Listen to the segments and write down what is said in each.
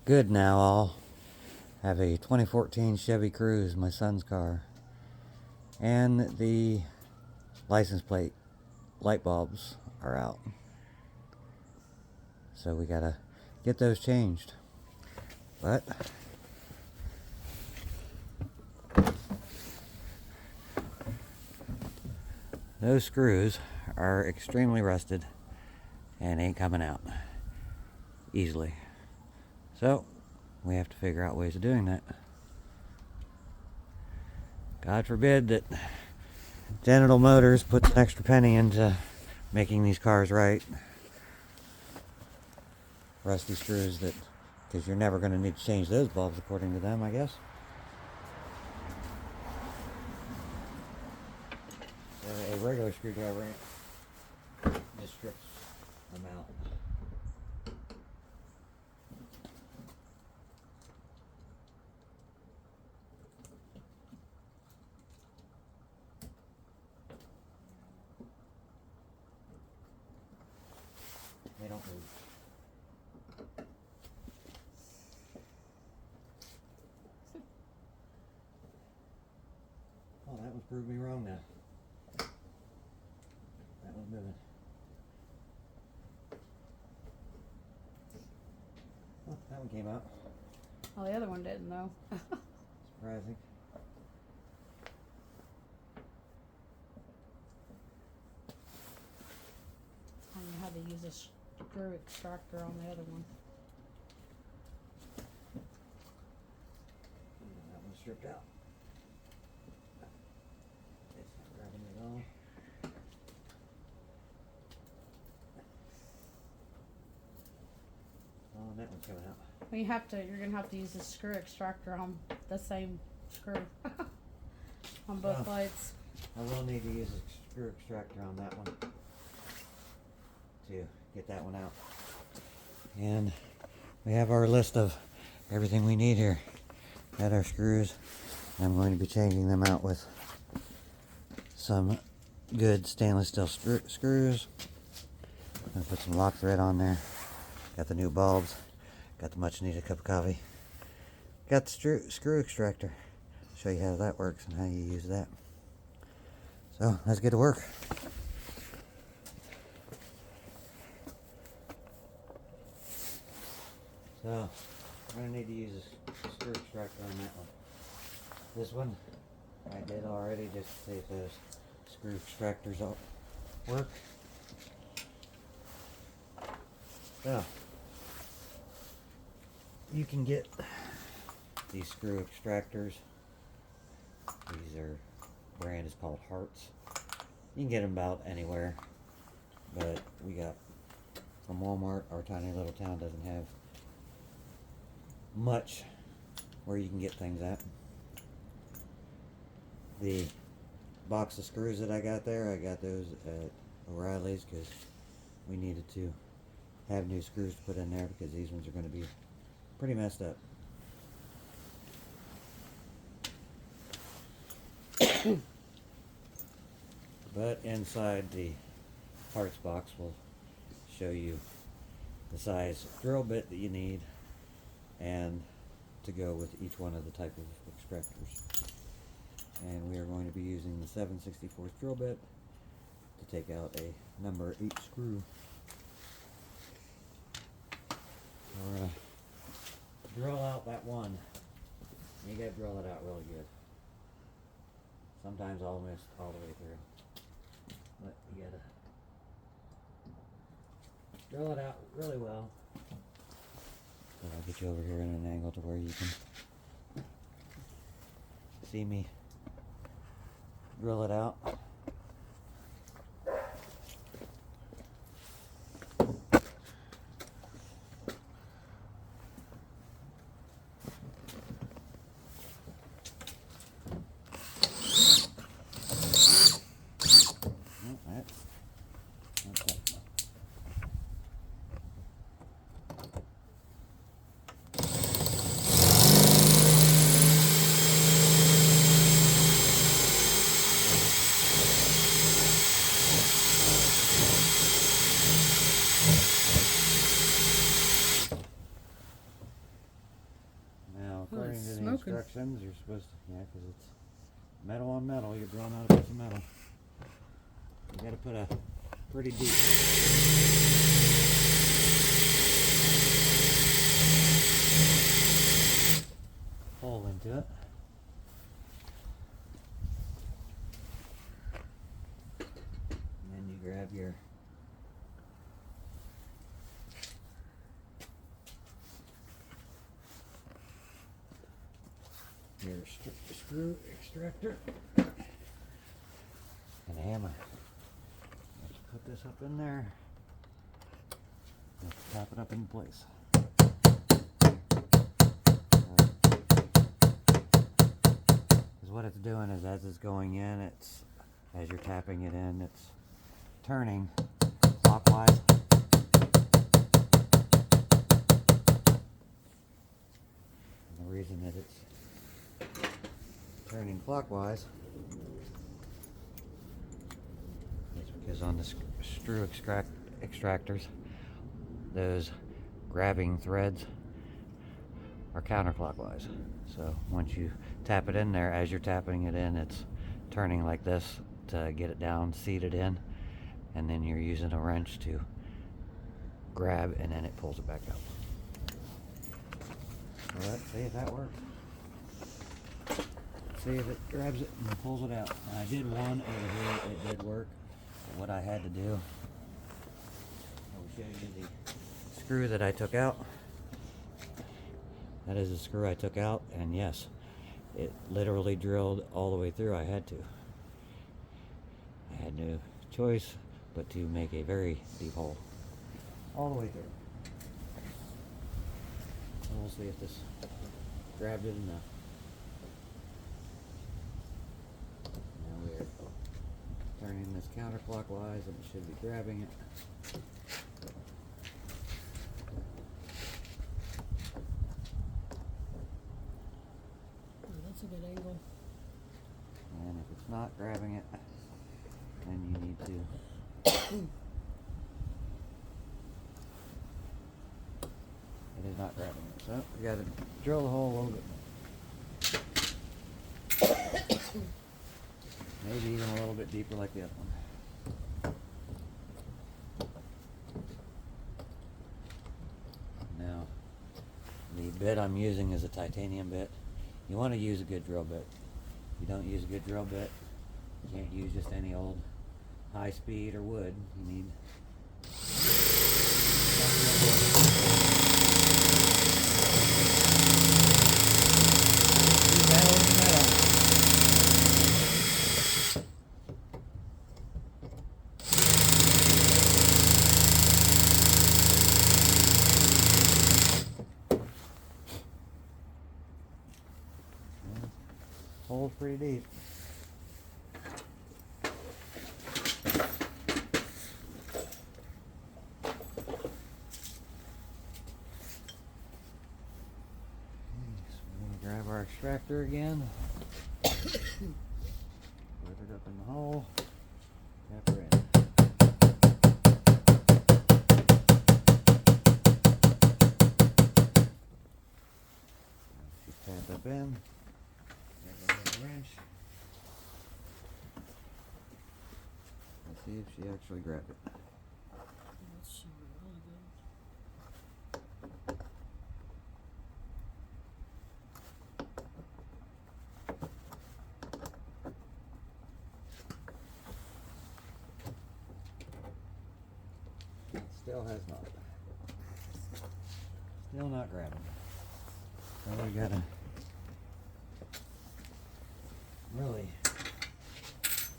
good now. I'll have a 2014 Chevy Cruze, my son's car, and the license plate light bulbs are out, so we gotta get those changed. But those screws are extremely rusted and ain't coming out easily, so we have to figure out ways of doing that. God forbid that General Motors puts an extra penny into making these cars right. Rusty screws that, because you're never going to need to change those bulbs according to them, I guess. A regular screwdriver just strips them out. They don't move. Oh, that one's proved me wrong now. That one's moving. Oh, that one came out. Well, the other one didn't, though. Surprising. I don't know how to use a screw extractor on the other one. That one's stripped out. It's not grabbing it at all. Oh, and that one's coming out. Well, you're gonna have to use a screw extractor on the same screw on both lights. I will need to use a screw extractor on that one to get that one out. And we have our list of everything we need here. Got our screws. I'm going to be changing them out with some good stainless steel screws. I'm going to put some lock thread on there. Got the new bulbs. Got the much needed cup of coffee. Got the screw extractor. Show you how that works and how you use that. So let's get to work. So I'm going to need to use a screw extractor on that one. This one I did already just to see if those screw extractors all work. So you can get these screw extractors. These are, brand is called Hearts. You can get them about anywhere, but we got from Walmart. Our tiny little town doesn't have much where you can get things at. The box of screws that I got there, I got those at O'Reilly's because we needed to have new screws to put in there because these ones are going to be pretty messed up. But inside the parts box will show you the size drill bit that you need and to go with each one of the type of extractors. And we are going to be using the 7/64 drill bit to take out a number 8 screw. We're going to drill out that one. You got to drill it out really good. Sometimes almost all the way through. But you got to drill it out really well. So I'll get you over here in an angle to where you can see me drill it out. the smoking. instructions, you're supposed to, yeah, because it's metal on metal. You're drawing out a piece of metal. You got to put a pretty deep hole into it. And then you grab your screw extractor and a hammer. Let's put this up in there. Let's tap it up in place. Because what it's doing is, as it's going in, it's, as you're tapping it in, it's turning clockwise. And the reason that it's turning clockwise is because on the screw extractors, those grabbing threads are counterclockwise. So once you tap it in there, as you're tapping it in, it's turning like this to get it down, seat it in, and then you're using a wrench to grab, and then it pulls it back up. So let's see if that works. See if it grabs it and pulls it out. I did one over here, it did work. But what I had to do, I will show you the screw that I took out. That is the screw I took out, and yes, it literally drilled all the way through. I had to. I had no choice but to make a very deep hole all the way through. And we'll see if this grabbed it enough. Now we're turning this counterclockwise, and it should be grabbing it. That's a good angle. And if it's not grabbing it, then you need to it is not grabbing it. So we got to drill the hole a little bit more. Maybe even a little bit deeper like the other one. Now, the bit I'm using is a titanium bit. You want to use a good drill bit. If you don't use a good drill bit, you can't use just any old high speed or wood. You need metal in metal. Hole's pretty deep. Grab our extractor again. Put it up in the hole. Tap her in. She's tapped up in. Grab a wrench. Let's see if she actually grabbed it. That's really good. Still has not. Still not grabbing. So we gotta really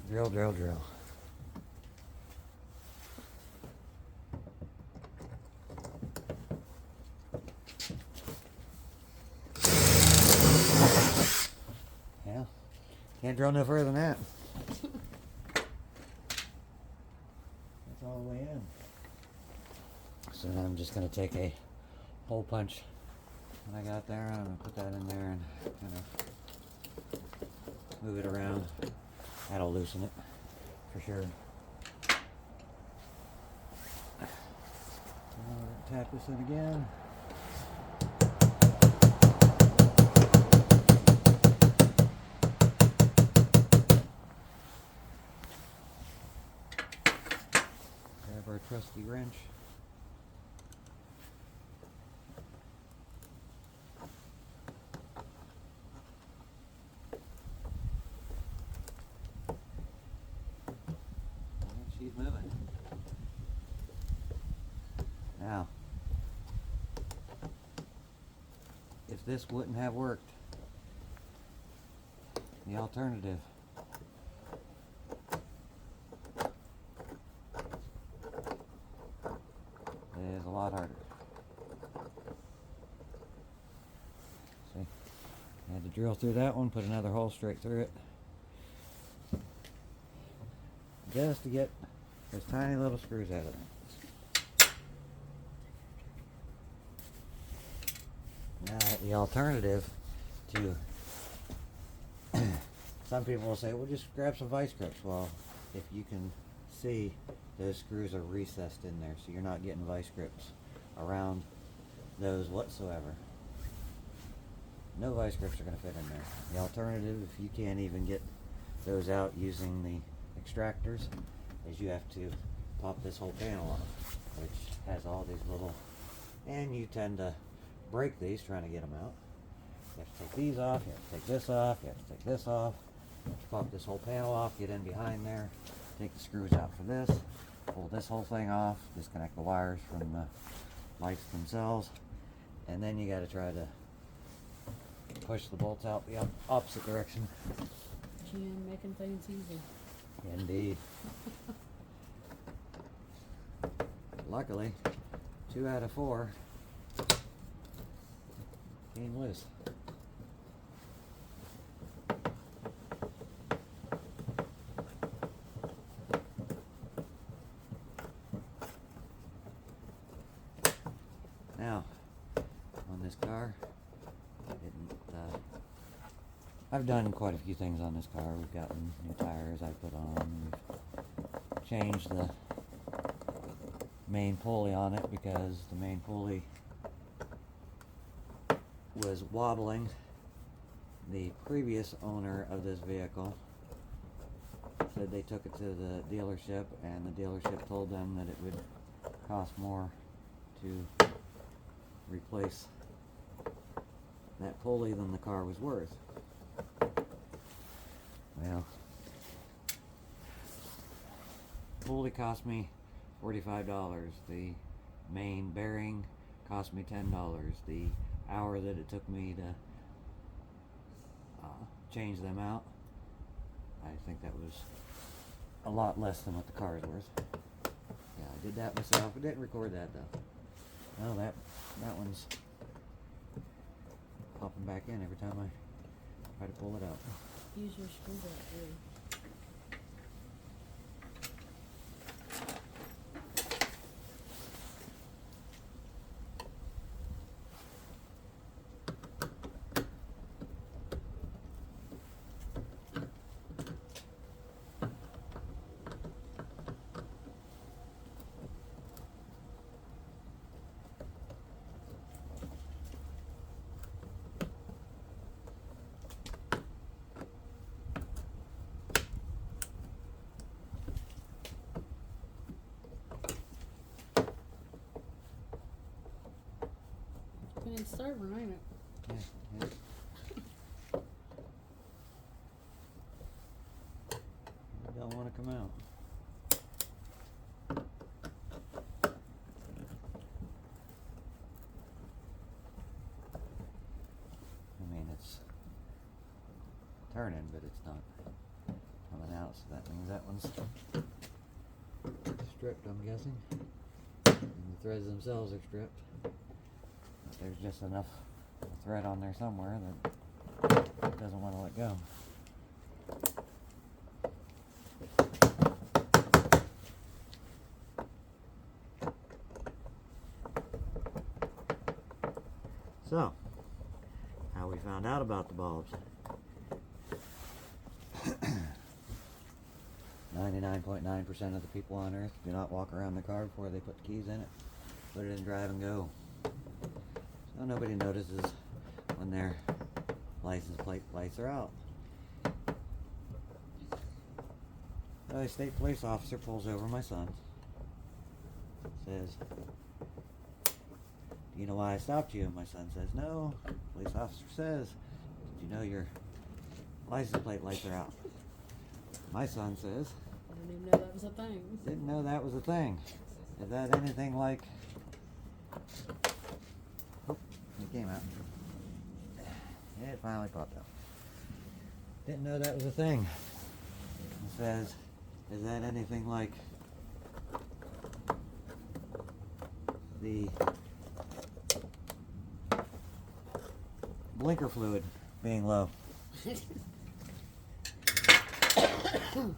drill. Yeah, can't drill no further than that. That's all the way in. So now I'm just going to take a hole punch that I got there. I'm going to put that in there and kind of move it around. That'll loosen it for sure. Tap this in again. trusty wrench. And she's moving. Now, if this wouldn't have worked, the alternative is a lot harder. See, I had to drill through that one, put another hole straight through it, just to get those tiny little screws out of there. Now, the alternative to some people will say, well, just grab some vice grips. Well, if you can see, those screws are recessed in there, so you're not getting vice grips around those whatsoever. No vice grips are going to fit in there. The alternative, if you can't even get those out using the extractors, is you have to pop this whole panel off, which has all these little, and you tend to break these trying to get them out. You have to take these off, you have to take this off, you have to take this off, you have to pop this whole panel off, get in behind there, take the screws out for this, pull this whole thing off, disconnect the wires from the lights themselves, and then you got to try to push the bolts out the opposite direction. GM making things easy. Indeed. Luckily, 2 out of 4 came loose. Now, on this car, I've done quite a few things on this car. We've gotten new tires I put on. We've changed the main pulley on it because the main pulley was wobbling. The previous owner of this vehicle said they took it to the dealership, and the dealership told them that it would cost more to replace that pulley than the car was worth. Well, pulley cost me $45. The main bearing cost me $10. The hour that it took me to change them out, I think that was a lot less than what the car is worth. Yeah, I did that myself. I didn't record that though. Well, that one's popping back in every time I try to pull it out. Use your screwdriver. It's stubborn, ain't it? Yeah, it don't want to come out. I mean, it's turning, but it's not coming out, so that means that one's stripped, I'm guessing. And the threads themselves are stripped. There's just enough thread on there somewhere that it doesn't want to let go. So, how we found out about the bulbs. 99.9% of the people on earth do not walk around the car before they put the keys in it. Put it in drive and go. So nobody notices when their license plate lights are out. So a state police officer pulls over my son. Says, do you know why I stopped you? My son says, no. Police officer says, did you know your license plate lights are out? My son says, I didn't even know that was a thing. didn't know that was a thing. Is that anything like... Oh, it came out. It finally popped out. Didn't know that was a thing. It says, is that anything like the blinker fluid being low?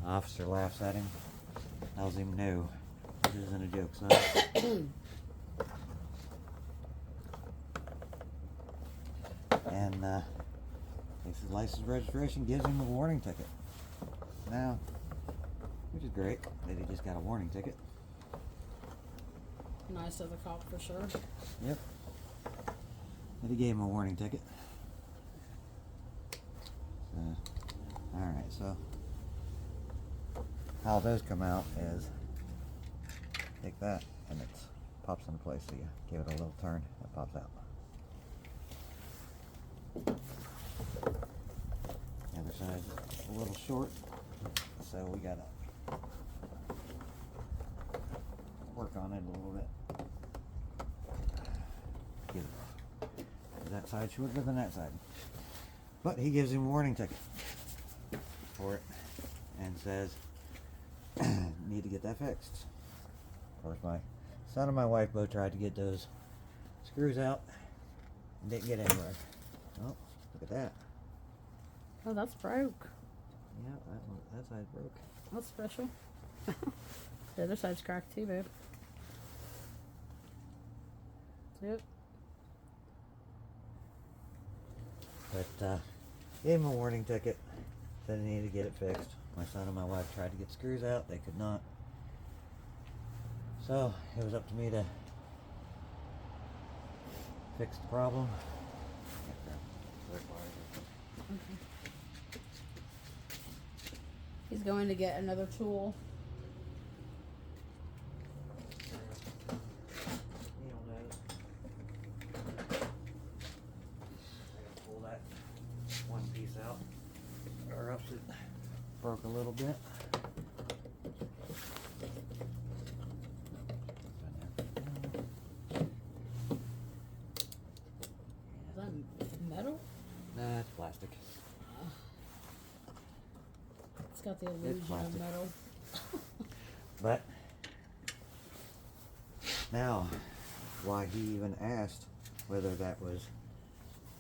Officer laughs at him, tells him no, this isn't a joke, son. And takes his license registration, gives him a warning ticket. Now, which is great that he just got a warning ticket. Nice of the cop for sure. Yep. But he gave him a warning ticket. Alright, so how those come out is take that and it pops into place. So you give it a little turn, it pops out. The other side's a little short, so we gotta work on it a little bit. Get it. That side shorter than that side. But he gives him a warning ticket for it and says, need to get that fixed. Of course, my son and my wife both tried to get those screws out and didn't get anywhere. Oh, look at that. Oh, that's broke. Yeah, that side broke. That's special. The other side's cracked too, babe. Yep. But gave him a warning ticket. Said he needed to get it fixed. My son and my wife tried to get screws out. They could not. So it was up to me to fix the problem. Okay. He's going to get another tool. Pull that one piece out, or else it broke a little bit. Is that metal? Nah, it's plastic. It's got the illusion of plastic. metal. But now, why he even asked whether that was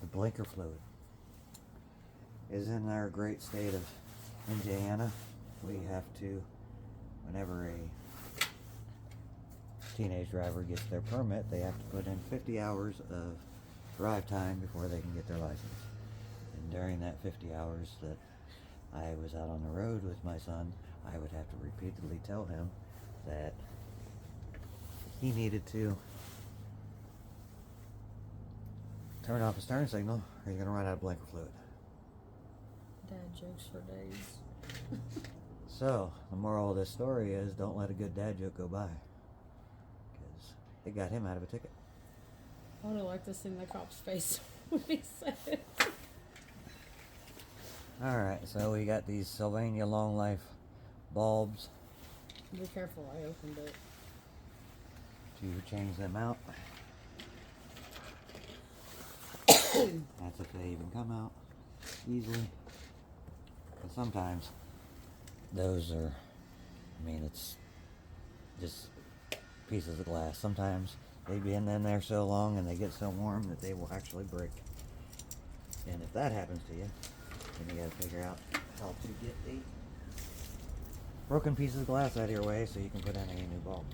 the blinker fluid is in our great state of Indiana. We have to, whenever a teenage driver gets their permit, they have to put in 50 hours of drive time before they can get their license. And during that 50 hours that I was out on the road with my son, I would have to repeatedly tell him that he needed to turn off his turn signal or you're going to run out of blinker fluid. Dad jokes for days. So, the moral of this story is don't let a good dad joke go by. Because it got him out of a ticket. I would have liked to see the cop's face when he said it. Alright, so we got these Sylvania Long Life bulbs Be careful, I opened it. to change them out. That's if they even come out easily. But sometimes those are, I mean, it's just pieces of glass. Sometimes they've been in there so long and they get so warm that they will actually break. And if that happens to you, then you gotta figure out how to get the broken pieces of glass out of your way so you can put in a new bulb.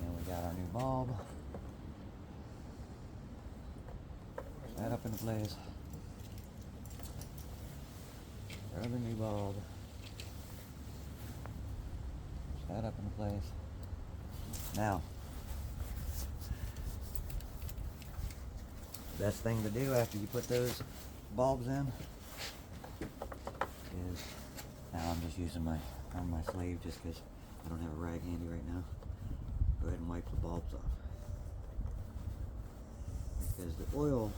And we got our new bulb. Push that up into place. Throw the new bulb. Push that up into place. Now, best thing to do after you put those bulbs in is Now I'm just using my sleeve just because I don't have a rag handy right now. Go ahead and wipe the bulbs off. Because the oil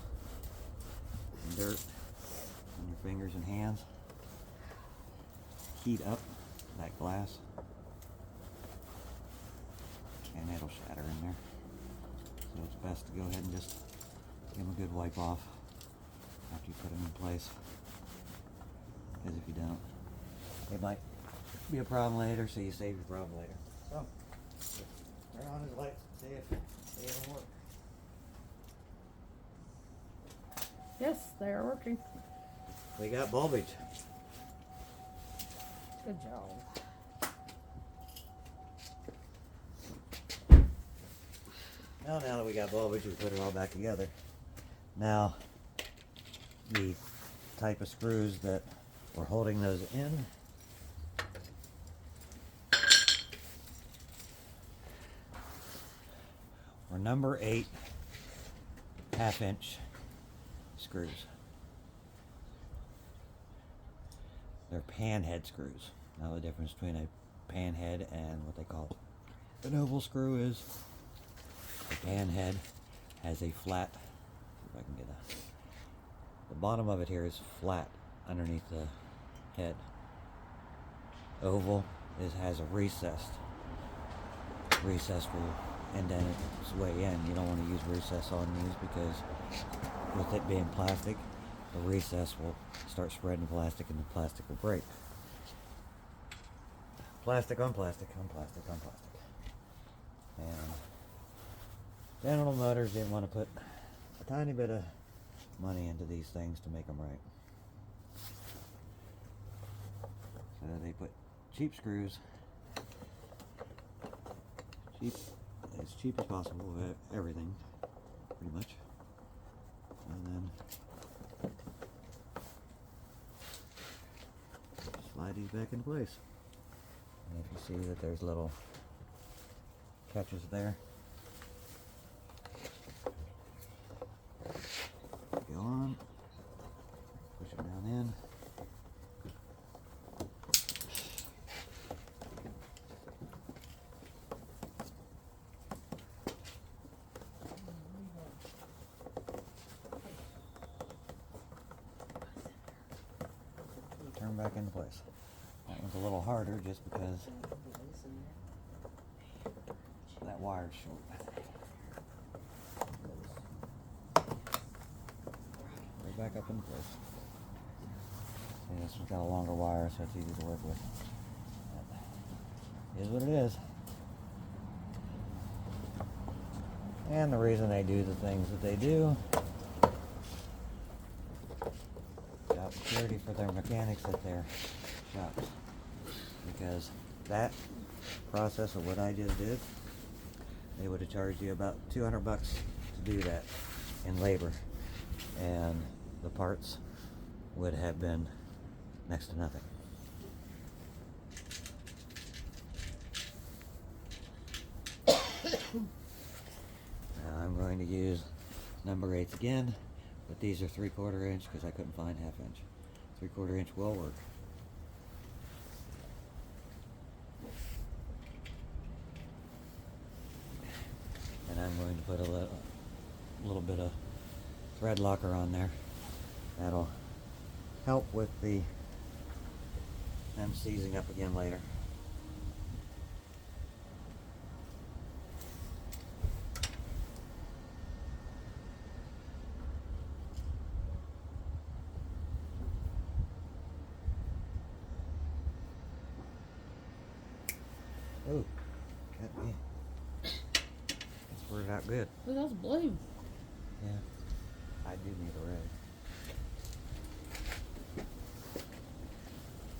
and dirt on your fingers and hands heat up that glass and it'll shatter in there. So it's best to go ahead and just give them a good wipe off after you put them in place. Because if you don't, it might be a problem later, so you save your problem later. So, turn on his lights, see if they even work. Yes, they are working. We got bulbage. Good job. Now that we got bulbage, we put it all back together. Now, the type of screws that we're holding those in are number 8 half-inch screws. They're panhead screws. Now the difference between a panhead and what they call an oval screw is the panhead has a flat, if I can get the bottom of it here is flat underneath the head. Oval has a recess will indent its way in. You don't want to use recess on these because with it being plastic, the recess will start spreading plastic and the plastic will break. Plastic on plastic on plastic on plastic. And General Motors didn't want to put a tiny bit of money into these things to make them right. So they put cheap screws, as cheap as possible, everything, pretty much. And then slide these back into place. And if you see that there's little catches there, go on, push it down in. Turn back into place. That one's a little harder just because that wire's short. Go back up into place. See, this one's got a longer wire, so it's easy to work with. It is what it is. And the reason they do the things that they do, job security for their mechanics at their shops. Because that process of what I just did, they would have charged you about $200 to do that in labor. And the parts would have been next to nothing. Now I'm going to use number 8s again, but these are 3/4 inch because I couldn't find 1/2 inch. 3/4 inch will work. And I'm going to put a little bit of thread locker on there. That'll help with them seizing up again later. Oh, got me. That squirted out good. Look, that's blue. Yeah, I do need a rag.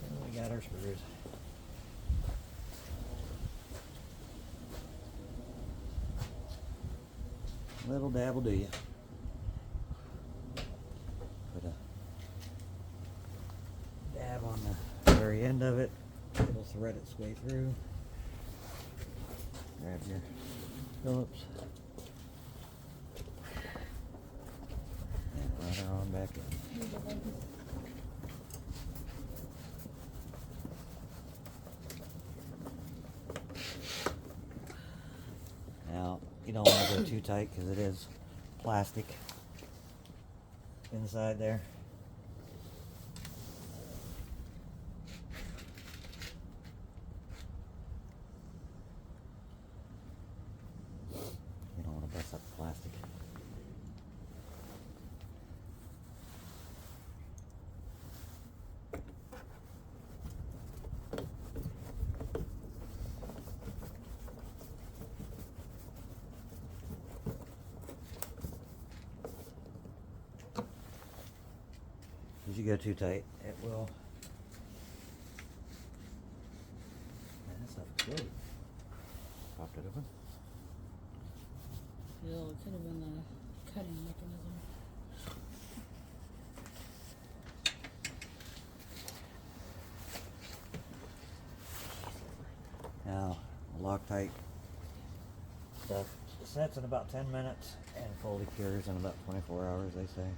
And we got our screws. Little dab will do you. Put a dab on the very end of it. It'll thread its way through. Grab your Phillips. And run her on back in. you don't want to go too tight because it is plastic inside there. You don't want to bust up the plastic. If you go too tight, it will. Man, that stuff is good. Popped it open. Well, it could have been the cutting mechanism. Now, Loctite stuff sets in about 10 minutes and fully cures in about 24 hours, they say.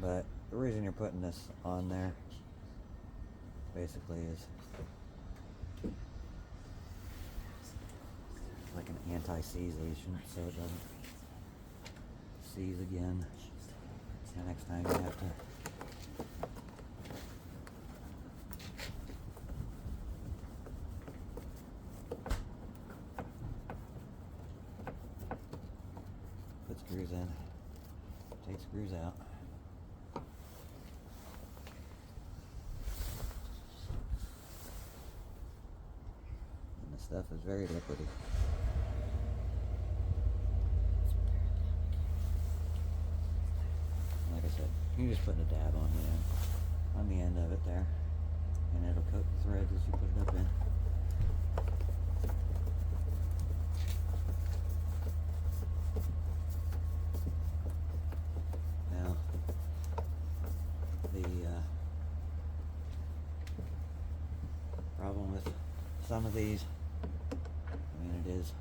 But the reason you're putting this on there basically is like an anti-seize agent, so it doesn't seize again. The next time you have to put screws in, take screws out. And the stuff is very liquidy. Like I said, you just put a dab on the end of it there, and it'll coat the threads as you put it up in. Now, the problem with some of these, I mean, it is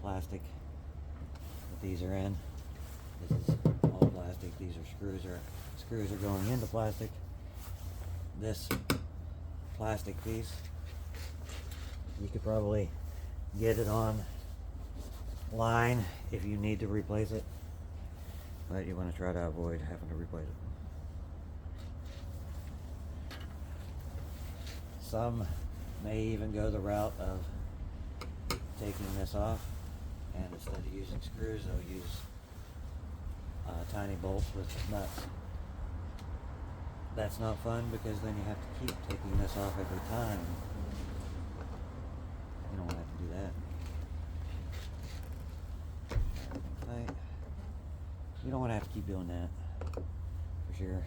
plastic that these are in. This is all plastic. These are screws. Screws are going into plastic. This plastic piece, you could probably get it on line if you need to replace it, but you want to try to avoid having to replace it. Some may even go the route of taking this off, and instead of using screws, they'll use tiny bolts with nuts. That's not fun because then you have to keep taking this off every time. You don't want to have to do that. Everything tight. You don't want to have to keep doing that, for sure.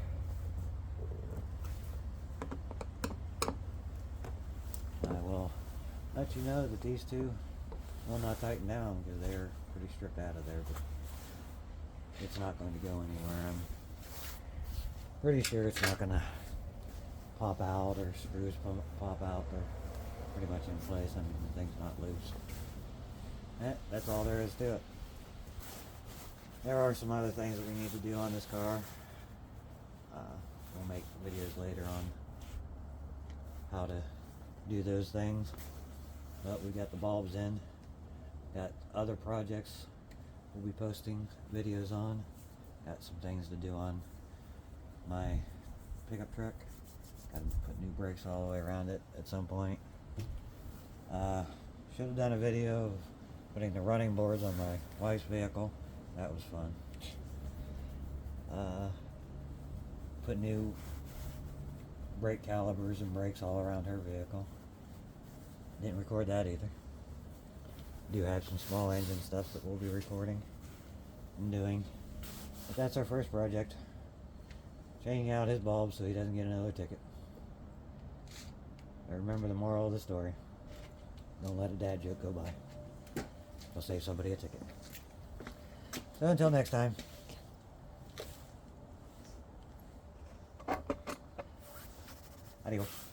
I will let you know that these two will not tighten down because they're pretty stripped out of there, but it's not going to go anywhere. I'm pretty sure it's not going to pop out or screws pop out. They're pretty much in place. I mean, the thing's not loose. That's all there is to it. There are some other things that we need to do on this car. We'll make videos later on how to do those things. But we got the bulbs in. Got other projects we'll be posting videos on. Got some things to do on my pickup truck. Got to put new brakes all the way around it at some point. Should have done a video of putting the running boards on my wife's vehicle. That was fun. Put new brake calipers and brakes all around her vehicle. Didn't record that either. Do have some small engine stuff that we'll be recording and doing. But that's our first project. Changing out his bulbs so he doesn't get another ticket. I remember the moral of the story. Don't let a dad joke go by. It'll save somebody a ticket. So until next time. Adios.